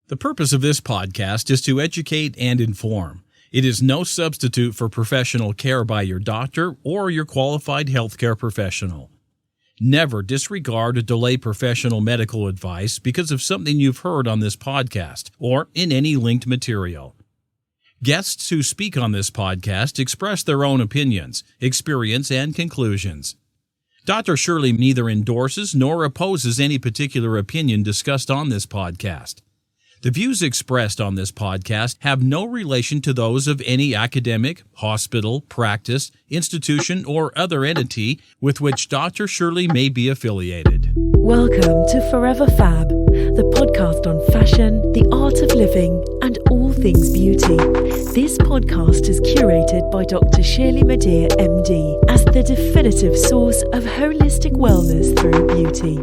The purpose of this podcast is to educate and inform. It is no substitute for professional care by your doctor or your qualified healthcare professional. Never disregard or delay professional medical advice because of something you've heard on this podcast or in any linked material. Guests who speak on this podcast express their own opinions, experience, and conclusions. Dr. Shirley neither endorses nor opposes any particular opinion discussed on this podcast. The views expressed on this podcast have no relation to those of any academic, hospital, practice, institution, or other entity with which Dr. Shirley may be affiliated. Welcome to Forever Fab, the podcast on fashion, the art of living, and all things beauty. This podcast is curated by Dr. Shirley Madeir, MD, as the definitive source of holistic wellness through beauty.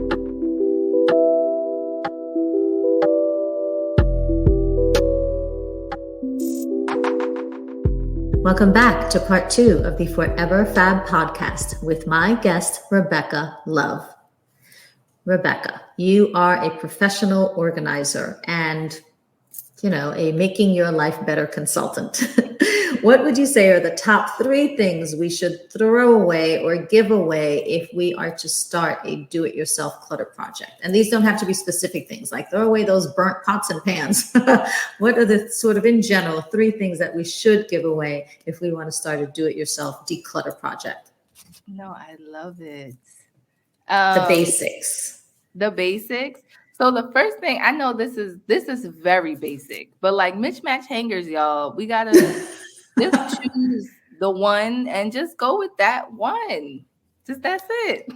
Welcome back to part 2 of the Forever Fab podcast with my guest, Rebekah Love. Rebekah, you are a professional organizer and, a making your life better consultant. What would you say are the top 3 things we should throw away or give away if we are to start a do-it-yourself clutter project? And these don't have to be specific things, like throw away those burnt pots and pans. What are the sort of, in general, 3 things that we should give away if we want to start a do-it-yourself declutter project? No, I love it. The basics. The basics. So the first thing, I know this is very basic, but like mismatch hangers, y'all, we gotta just choose the one and just go with that one. That's it.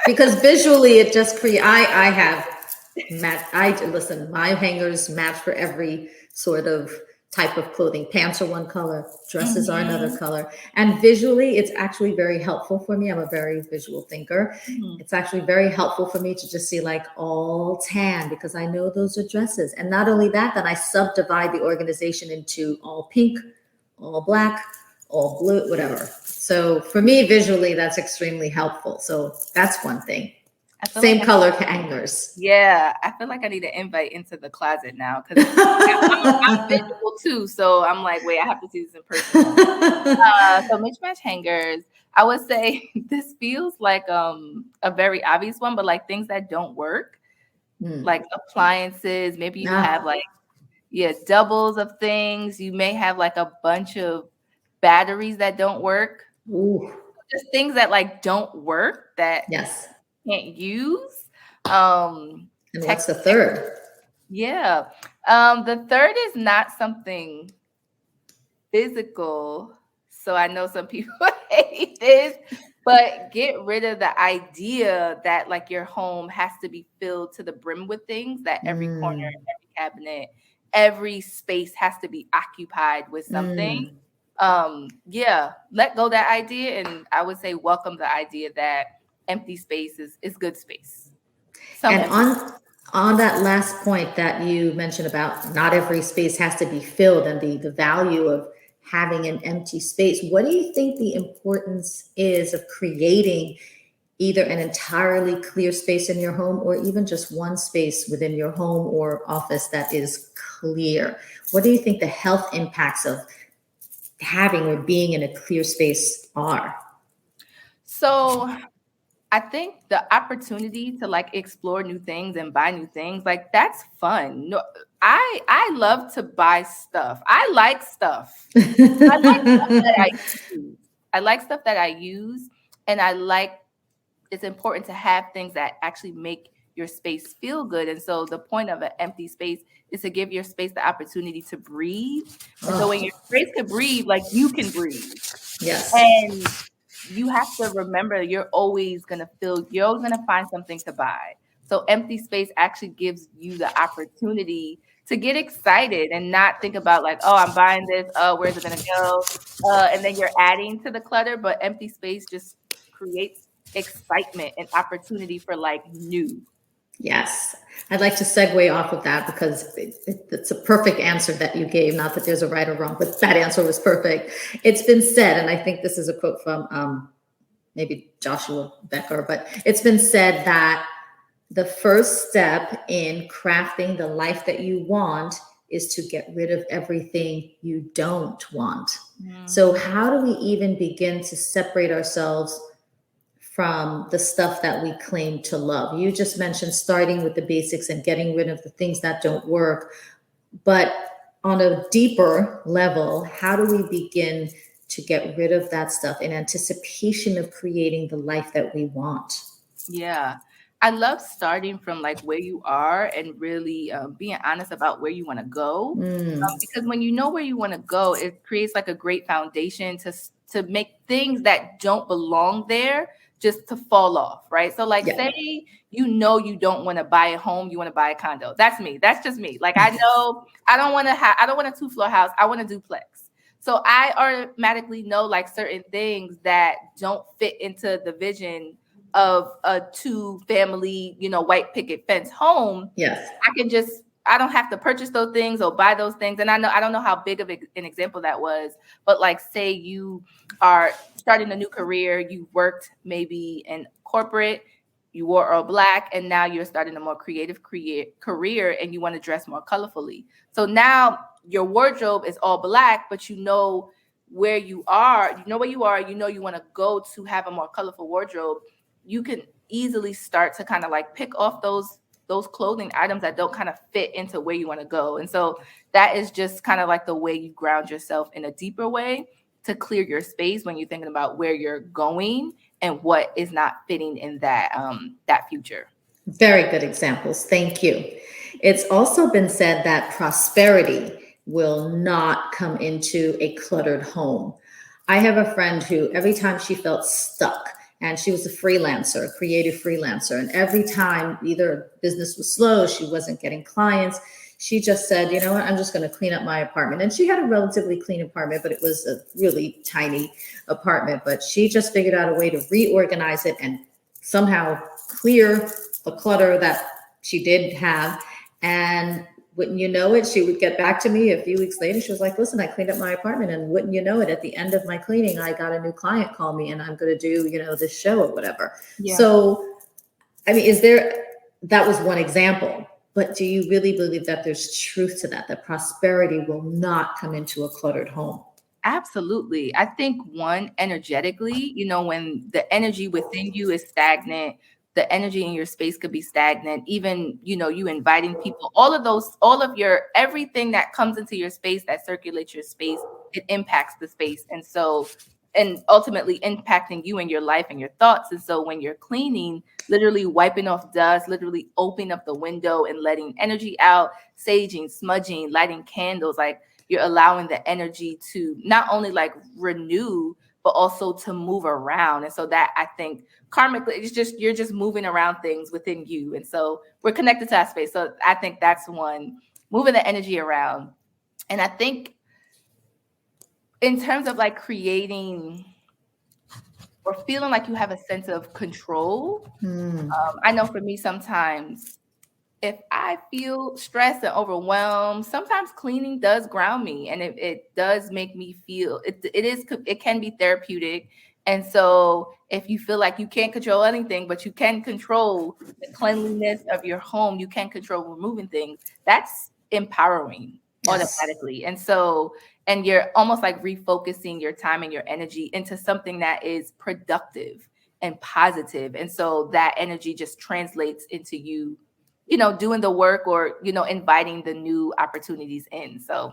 Because visually it just creates, my hangers match for every sort of type of clothing. Pants are one color, dresses are another color. And visually, it's actually very helpful for me. I'm a very visual thinker. It's actually very helpful for me to just see like all tan because I know those are dresses. And not only that, then I subdivide the organization into all pink, all black, all blue, whatever. So for me, visually, that's extremely helpful. So that's one thing. Same color hangers. Yeah, I feel like I need an invite into the closet now because I'm visual too. So I'm like, wait, I have to see this in person. So mismatch hangers. I would say this feels like a very obvious one, but like things that don't work, like appliances. Maybe you have doubles of things. You may have like a bunch of batteries that don't work. Ooh. Just things that like don't work that. Yes. Can't use. And what's the third? Yeah. The third is not something physical. So I know some people hate this, but get rid of the idea that like your home has to be filled to the brim with things, that every corner, every cabinet, every space has to be occupied with something. Let go that idea. And I would say welcome the idea that empty space is good space. And on that last point that you mentioned about not every space has to be filled and the value of having an empty space, what do you think the importance is of creating either an entirely clear space in your home or even just one space within your home or office that is clear? What do you think the health impacts of having or being in a clear space are? So I think the opportunity to like explore new things and buy new things, like that's fun. No, I love to buy stuff. I like stuff. I like stuff that I use. I like stuff that I use, and it's important to have things that actually make your space feel good. And so the point of an empty space is to give your space the opportunity to breathe. And so when your space can breathe, like you can breathe. Yes. And you have to remember you're always going to find something to buy. So empty space actually gives you the opportunity to get excited and not think about like, oh, I'm buying this. Oh, where's it going to go? And then you're adding to the clutter. But empty space just creates excitement and opportunity for like new. Yes. I'd like to segue off of that because it's a perfect answer that you gave. Not that there's a right or wrong, but that answer was perfect. It's been said, and I think this is a quote from maybe Joshua Becker, but it's been said that The first step in crafting the life that you want is to get rid of everything you don't want. So, how do we even begin to separate ourselves from the stuff that we claim to love? You just mentioned starting with the basics and getting rid of the things that don't work. But on a deeper level, how do we begin to get rid of that stuff in anticipation of creating the life that we want? Yeah. I love starting from like where you are and really being honest about where you want to go. Because when you know where you want to go, it creates like a great foundation to make things that don't belong there just to fall off, right? So like Yeah. say you don't want to buy a home, you want to buy a condo. That's me. That's just me. Like I know I don't want a 2-floor house. I want a duplex. So I automatically know like certain things that don't fit into the vision of a 2-family, white picket fence home. Yes. I don't have to purchase those things or buy those things. And I don't know how big of an example that was, but like say you are starting a new career, you worked maybe in corporate, you wore all black, and now you're starting a more creative career and you want to dress more colorfully. So now your wardrobe is all black, but you know where you are, you want to go to have a more colorful wardrobe. You can easily start to kind of like pick off those clothing items that don't kind of fit into where you want to go. And so that is just kind of like the way you ground yourself in a deeper way to clear your space when you're thinking about where you're going and what is not fitting in that future. Very good examples. Thank you. It's also been said that prosperity will not come into a cluttered home. I have a friend who, every time she felt stuck, and she was a freelancer, a creative freelancer, and every time either business was slow, she wasn't getting clients, she just said, you know what, I'm just going to clean up my apartment. And she had a relatively clean apartment, but it was a really tiny apartment. But she just figured out a way to reorganize it and somehow clear the clutter that she did have. And wouldn't you know it, she would get back to me a few weeks later. She was like, listen, I cleaned up my apartment, and wouldn't you know it, at the end of my cleaning, I got a new client call me, and I'm going to do, this show or whatever. Yeah. So, I mean, that was one example, but do you really believe that there's truth to that prosperity will not come into a cluttered home? Absolutely. I think energetically, when the energy within you is stagnant, the energy in your space could be stagnant. Even, you inviting people, all of your, everything that comes into your space, that circulates your space, it impacts the space. And ultimately impacting you and your life and your thoughts. And so when you're cleaning, literally wiping off dust, literally opening up the window and letting energy out, saging, smudging, lighting candles, like you're allowing the energy to not only like renew, but also to move around. And so that, I think, karmically, you're just moving around things within you. And so we're connected to that space. So I think that's one, moving the energy around. And I think in terms of like creating or feeling like you have a sense of control, I know for me, sometimes if I feel stressed and overwhelmed, sometimes cleaning does ground me, and it does make me feel it can be therapeutic. And so if you feel like you can't control anything, but you can control the cleanliness of your home, you can control removing things, that's empowering. Yes. Automatically. And you're almost like refocusing your time and your energy into something that is productive and positive. And so that energy just translates into you, doing the work or, inviting the new opportunities in. So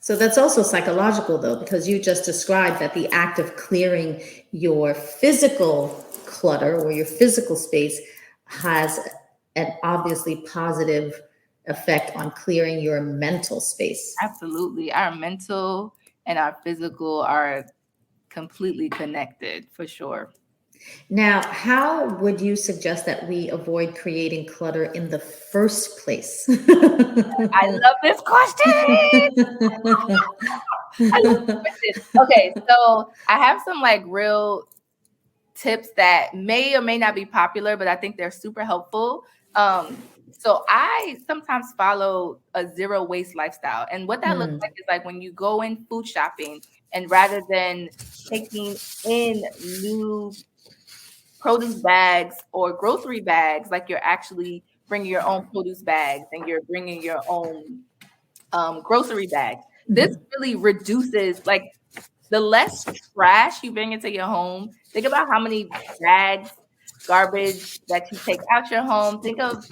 that's also psychological, though, because you just described that the act of clearing your physical clutter or your physical space has an obviously positive effect on clearing your mental space. Absolutely. Our mental and our physical are completely connected, for sure. Now, how would you suggest that we avoid creating clutter in the first place? I love this question. Okay, so I have some like real tips that may or may not be popular, but I think they're super helpful. So I sometimes follow a zero waste lifestyle. And what that looks like is like when you go in food shopping, and rather than taking in new produce bags or grocery bags, like you're actually bringing your own produce bags and you're bringing your own grocery bags. This really reduces, like, the less trash you bring into your home. Think about how many bags, garbage that you take out your home. Think of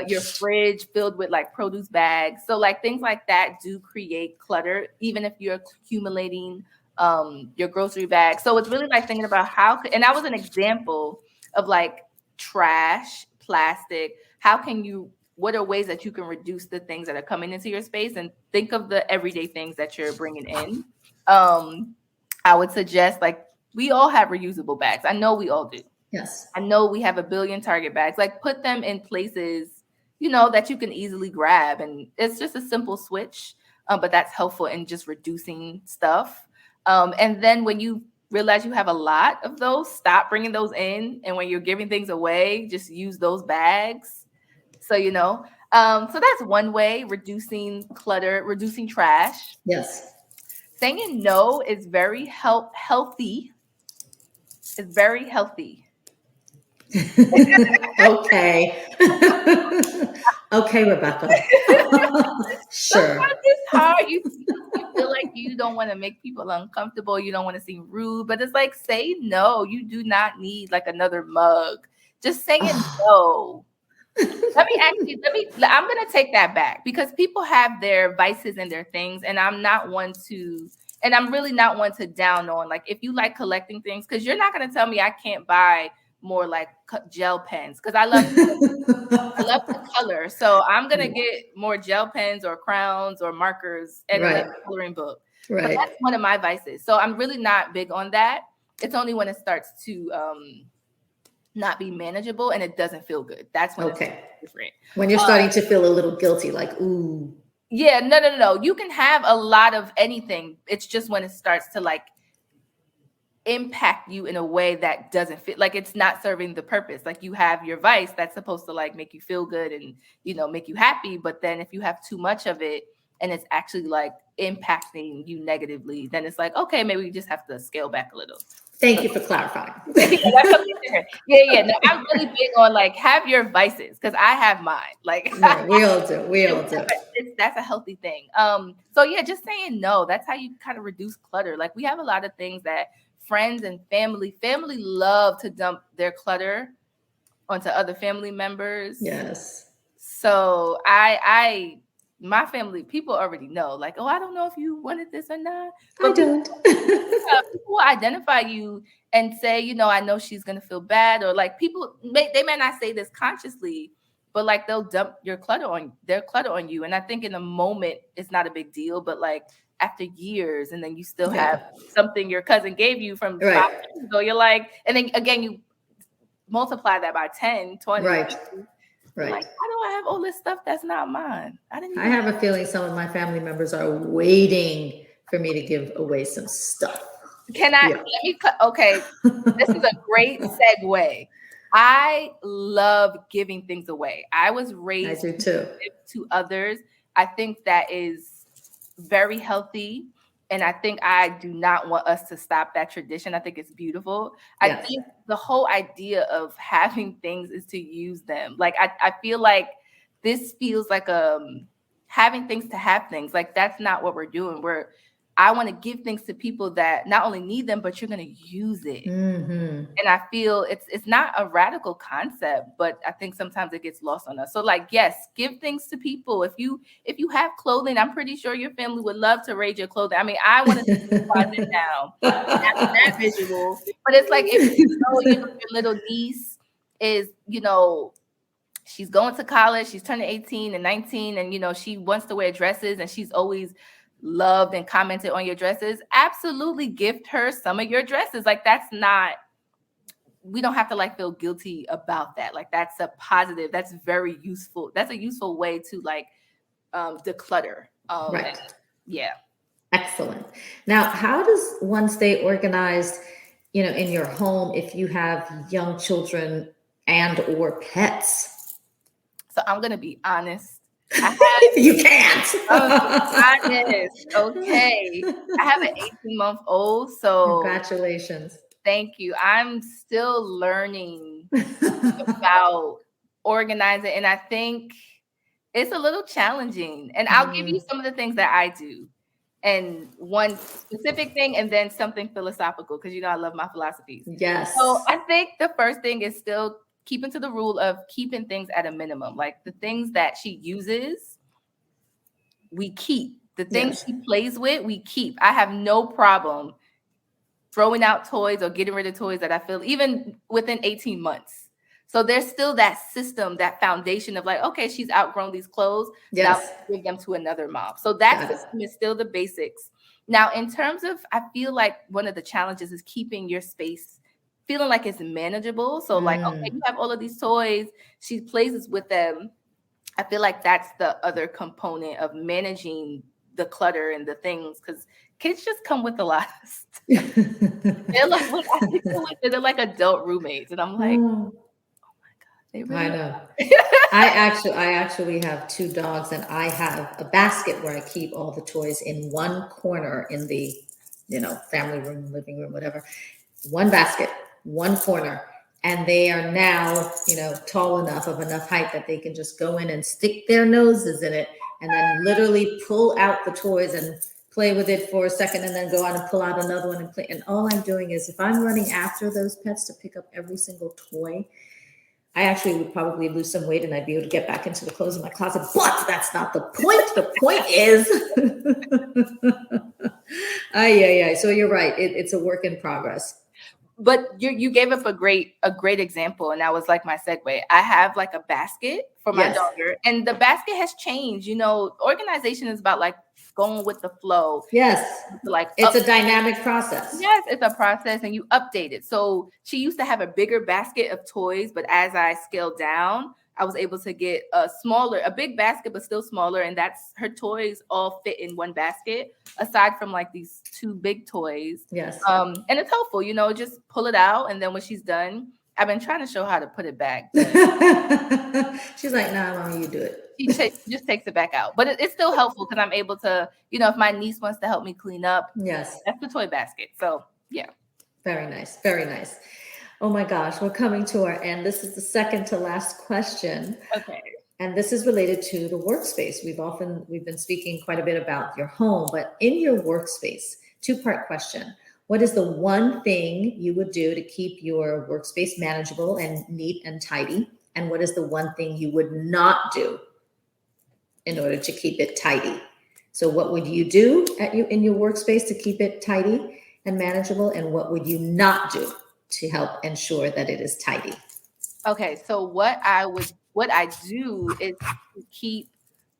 your fridge filled with like produce bags. So like things like that do create clutter, even if you're accumulating your grocery bag. So it's really like thinking about and that was an example of like trash, plastic. What are ways that you can reduce the things that are coming into your space, and think of the everyday things that you're bringing in. I would suggest, like, we all have reusable bags. I know we all do. Yes. I know we have a billion Target bags. Like, put them in places, that you can easily grab. And it's just a simple switch, but that's helpful in just reducing stuff. And then when you realize you have a lot of those, stop bringing those in. And when you're giving things away, just use those bags. So, so that's one way, reducing clutter, reducing trash. Yes. Saying no is very healthy. It's very healthy. Okay. Okay, Rebekah. Sure. Sometimes it's hard. You feel like you don't want to make people uncomfortable. You don't want to seem rude, but it's like, say no. You do not need like another mug. Just saying no. I'm going to take that back, because people have their vices and their things. And I'm really not one to down on, like, if you like collecting things, because you're not going to tell me I can't buy more like gel pens, because I love to color. So I'm going to get more gel pens or crowns or markers and a coloring book. Right. But that's one of my vices. So I'm really not big on that. It's only when it starts to not be manageable and it doesn't feel good. That's when it's different. When you're starting to feel a little guilty, like, ooh. Yeah, no. You can have a lot of anything. It's just when it starts to like impact you in a way that doesn't fit, like it's not serving the purpose. Like, you have your vice that's supposed to like make you feel good and, make you happy. But then if you have too much of it and it's actually like impacting you negatively, then it's like, okay, maybe we just have to scale back a little. Thank you for clarifying. Yeah. No, I'm really big on like, have your vices, because I have mine. Like, no, we all do. That's a healthy thing. So yeah, just saying no. That's how you kind of reduce clutter. Like, we have a lot of things that friends and family love to dump their clutter onto other family members. Yes. So my family, people already know, like, oh, I don't know if you wanted this or not. But I don't. People will identify you and say, I know she's going to feel bad. Or like, they may not say this consciously, but like they'll dump their clutter on you. And I think in the moment, it's not a big deal. But like after years, and then you still have something your cousin gave you from 5 years ago, you're like, and then again, you multiply that by 10, 20. Right. Like, how do I have all this stuff that's not mine? I have a feeling some of my family members are waiting for me to give away some stuff. Okay, this is a great segue. I love giving things away. I was raised to give to others. I think that is very healthy. And I think I do not want us to stop that tradition. I think it's beautiful. I think the whole idea of having things is to use them. Like, I feel like this feels like having things to have things. Like, that's not what we're doing. I want to give things to people that not only need them, but you're going to use it. Mm-hmm. And I feel it's not a radical concept, but I think sometimes it gets lost on us. So like, yes, give things to people. If you have clothing, I'm pretty sure your family would love to raid your clothing. I mean, I want to see the closet now. That visual. But it's like, if your little niece is, she's going to college, she's turning 18 and 19, and, she wants to wear dresses, and she's always loved and commented on your dresses, absolutely gift her some of your dresses. Like, we don't have to like feel guilty about that. Like, that's a positive, that's very useful. That's a useful way to like declutter. Right. Yeah. Excellent. Now, how does one stay organized, in your home if you have young children and or pets? So I'm going to be honest. You can't. Honest. Okay. I have an 18-month-old. So congratulations. Thank you. I'm still learning about organizing, and I think it's a little challenging. And I'll give you some of the things that I do, and one specific thing, and then something philosophical, because I love my philosophies. Yes. So I think the first thing is still keeping to the rule of keeping things at a minimum. Like the things that she uses, we keep. The things she plays with, we keep. I have no problem throwing out toys or getting rid of toys that I feel even within 18 months. So there's still that system, that foundation of like, okay, she's outgrown these clothes. Now give them to another mom. So that system is still the basics. Now, in terms of, I feel like one of the challenges is keeping your space feeling like it's manageable. So like, okay, you have all of these toys, she plays with them. I feel like that's the other component of managing the clutter and the things, because kids just come with a lot of stuff. They're like, what I think they're like adult roommates, and I'm like, oh my god, they really. I know. I actually have 2 dogs, and I have a basket where I keep all the toys in one corner in the, family room, living room, whatever. One basket, one corner. And they are now, tall enough height that they can just go in and stick their noses in it and then literally pull out the toys and play with it for a second and then go out and pull out another one and play. And all I'm doing is, if I'm running after those pets to pick up every single toy, I actually would probably lose some weight and I'd be able to get back into the clothes in my closet. But that's not the point. The point is, so you're right. It's a work in progress. But you gave up a great example, and that was like my segue. I have like a basket for my daughter, and the basket has changed. Organization is about like going with the flow. Yes, like it's a dynamic process. Yes, it's a process, and you update it. So she used to have a bigger basket of toys, but as I scaled down, I was able to get a big basket, but still smaller. And that's her toys all fit in one basket, aside from like these 2 big toys. Yes. And it's helpful, just pull it out. And then when she's done, I've been trying to show how to put it back. She's like, nah, Mommy, you do it. She just takes it back out. But it's still helpful because I'm able to, if my niece wants to help me clean up. Yes. That's the toy basket. So, yeah. Very nice. Very nice. Oh my gosh, we're coming to our end. This is the second to last question. Okay. And this is related to the workspace. We've been speaking quite a bit about your home, but in your workspace, 2-part question. What is the one thing you would do to keep your workspace manageable and neat and tidy? And what is the one thing you would not do in order to keep it tidy? So what would you do in your workspace to keep it tidy and manageable? And what would you not do to help ensure that it is tidy? Okay, so what I do is to keep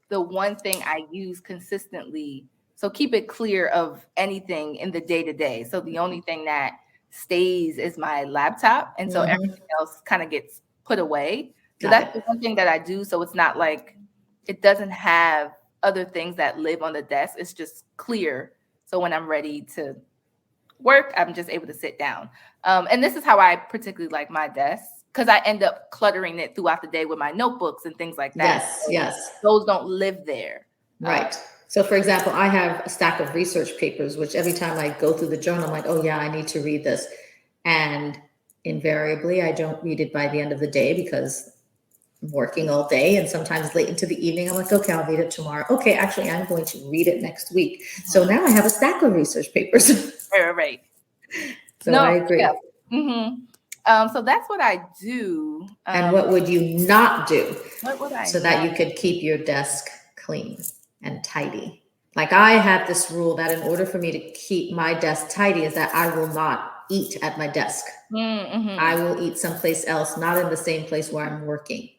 the one thing I use consistently. So keep it clear of anything in the day-to-day. So the only thing that stays is my laptop. And so everything else kind of gets put away. So that's the one thing that I do. So it's not like it doesn't have other things that live on the desk. It's just clear. So when I'm ready to work, I'm just able to sit down. And this is how I particularly like my desk, because I end up cluttering it throughout the day with my notebooks and things like that. Yes. Those don't live there. Right. So for example, I have a stack of research papers, which every time I go through the journal, I'm like, oh yeah, I need to read this. And invariably, I don't read it by the end of the day because I'm working all day, and sometimes late into the evening, I'm like, okay, I'll read it tomorrow. Okay, actually, I'm going to read it next week. So now I have a stack of research papers. Right. So I agree. Yeah. So that's what I do. And what would you not do? What would I so that you could keep your desk clean and tidy? Like I have this rule that in order for me to keep my desk tidy is that I will not eat at my desk. I will eat someplace else, not in the same place where I'm working.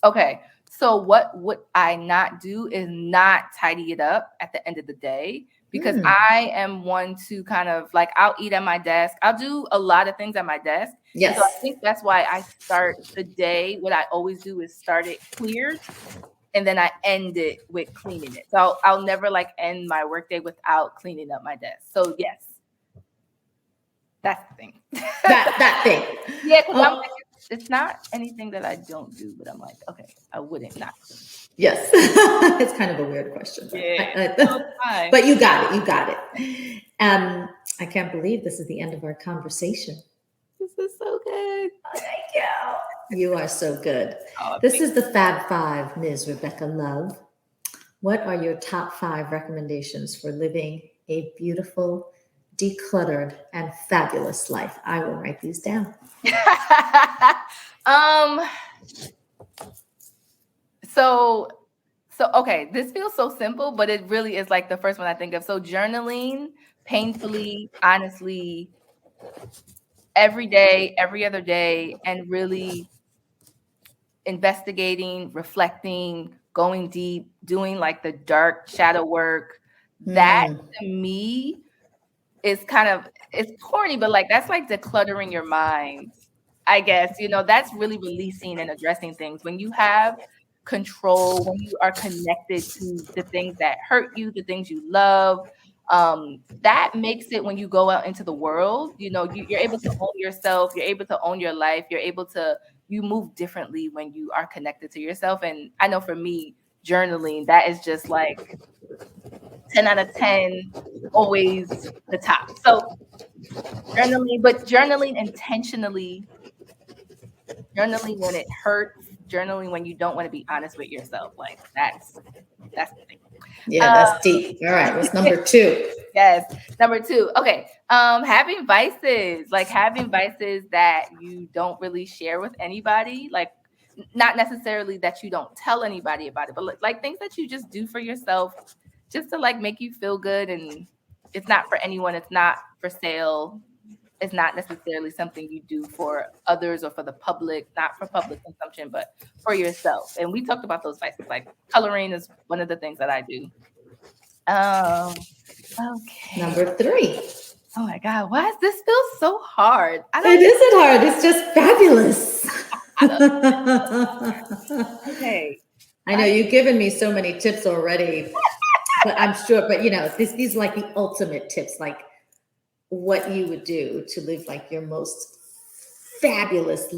Okay. So what would I not do is not tidy it up at the end of the day, because I am one to kind of like, I'll eat at my desk. I'll do a lot of things at my desk. Yes. So I think that's why I start the day. What I always do is start it clear, and then I end it with cleaning it. So I'll never like end my workday without cleaning up my desk. So yes, that's the thing. that thing. Yeah, because I'm like, it's not anything that I don't do, but I'm like, okay, I wouldn't not. Yes. It's kind of a weird question. Yeah. But you got it. I can't believe this is the end of our conversation. This is so good. Thank you. You are so good. Oh, This is the Fab Five, Ms. Rebekah Love. What are your top 5 recommendations for living a beautiful, decluttered, and fabulous life? I will write these down. So okay, this feels so simple, but it really is like the first one I think of. So journaling painfully, honestly, every day, every other day, and really investigating, reflecting, going deep, doing like the dark shadow work. That to me is kind of, it's corny, but like that's like decluttering your mind. I guess, that's really releasing and addressing things. When you have control, when you are connected to the things that hurt you, the things you love, that makes it when you go out into the world, you're able to own yourself, you're able to own your life, you move differently when you are connected to yourself. And I know for me, journaling, that is just like 10 out of 10, always the top. So journaling, but journaling intentionally, journaling when it hurts, journaling when you don't want to be honest with yourself. Like that's the thing. Yeah, that's deep. All right, what's number 2? Yes, number 2. Okay, having vices that you don't really share with anybody, like not necessarily that you don't tell anybody about it, but like things that you just do for yourself, just to like make you feel good. And it's not for anyone. It's not for sale. It's not necessarily something you do for others or for the public, not for public consumption, but for yourself. And we talked about those vices. Like coloring is one of the things that I do. Okay. Number 3. Oh my God, why does this feel so hard? It isn't hard. It's just fabulous. Okay. I know you've given me so many tips already, but I'm sure, but these are like the ultimate tips, like what you would do to live like your most fabulous,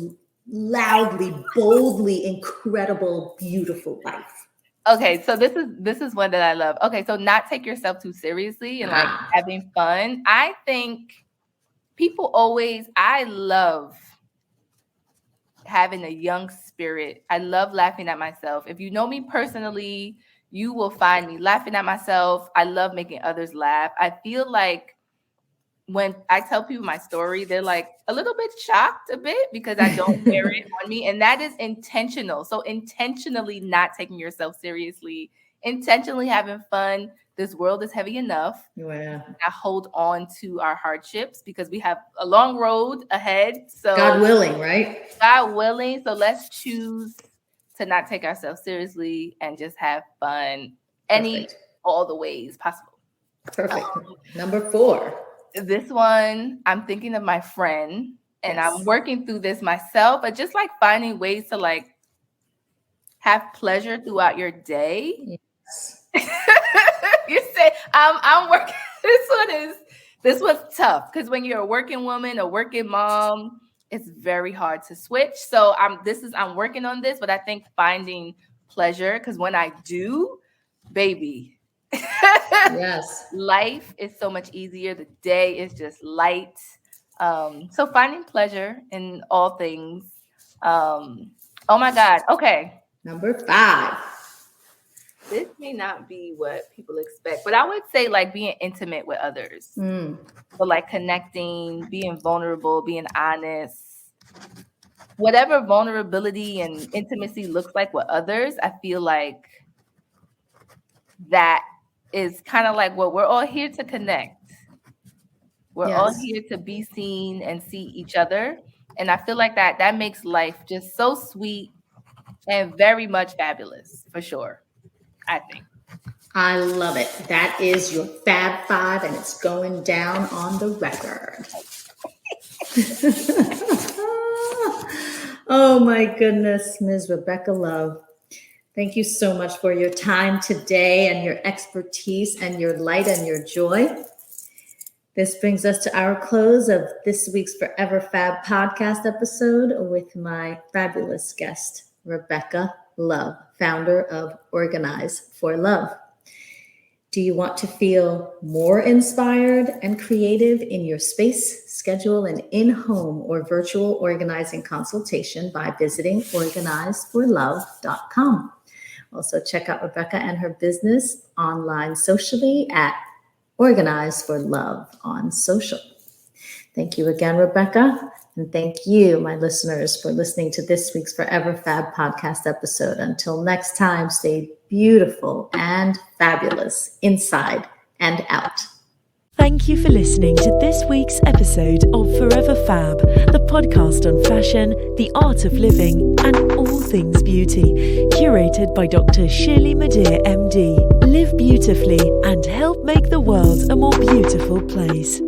loudly, boldly, incredible, beautiful life. Okay, so this is one that I love. Okay, so not take yourself too seriously and like having fun. I think I love having a young spirit. I love laughing at myself. If you know me personally, you will find me laughing at myself. I love making others laugh. I feel like when I tell people my story, they're like a little bit shocked a bit because I don't wear it on me. And that is intentional. So intentionally not taking yourself seriously, intentionally having fun. This world is heavy enough. Yeah. I hold on to our hardships because we have a long road ahead. So God willing, right? God willing. So let's choose to not take ourselves seriously and just have fun all the ways possible. Perfect. Number 4. This one, I'm thinking of my friend, and I'm working through this myself, but just like finding ways to like have pleasure throughout your day. Yes. You say, I'm working. This one's tough because when you're a working woman, a working mom, it's very hard to switch. So I'm working on this, but I think finding pleasure, because when I do, baby, yes, life is so much easier. The day is just light. So finding pleasure in all things. Oh my God. Okay. Number 5. This may not be what people expect, but I would say like being intimate with others. So like connecting, being vulnerable, being honest. Whatever vulnerability and intimacy looks like with others, I feel like that is kind of like what we're all here to connect. We're all here to be seen and see each other. And I feel like that makes life just so sweet and very much fabulous, for sure, I think. I love it. That is your Fab 5, and it's going down on the record. Oh my goodness, Ms. Rebekah Love. Thank you so much for your time today and your expertise and your light and your joy. This brings us to our close of this week's Forever Fab podcast episode with my fabulous guest, Rebekah Love, founder of Organize for Love. Do you want to feel more inspired and creative in your space? Schedule an in-home or virtual organizing consultation by visiting organizeforlove.com. Also, check out Rebekah and her business online socially at Organize for Love on social. Thank you again, Rebekah. And thank you, my listeners, for listening to this week's Forever Fab podcast episode. Until next time, stay beautiful and fabulous inside and out. Thank you for listening to this week's episode of Forever Fab, the podcast on fashion, the art of living, and all things beauty, curated by Dr. Shirley Madeir, MD. Live beautifully and help make the world a more beautiful place.